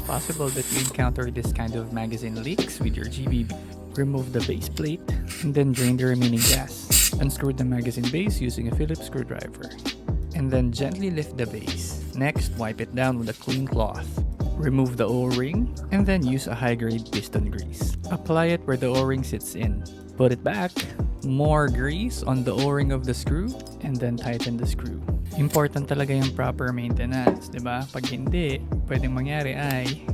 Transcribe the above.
possible that you encounter this kind of magazine leaks with your GBB. Remove the base plate and then drain the remaining gas. Unscrew the magazine base using a Phillips screwdriver. And then gently lift the base. Next, wipe it down with a clean cloth. Remove the O-ring and then use a high-grade piston grease. Apply it where the O-ring sits in. Put it back. More grease on the O-ring of the screw and then tighten the screw. Important talaga yung proper maintenance, di ba? Pag hindi, pwedeng mangyari ay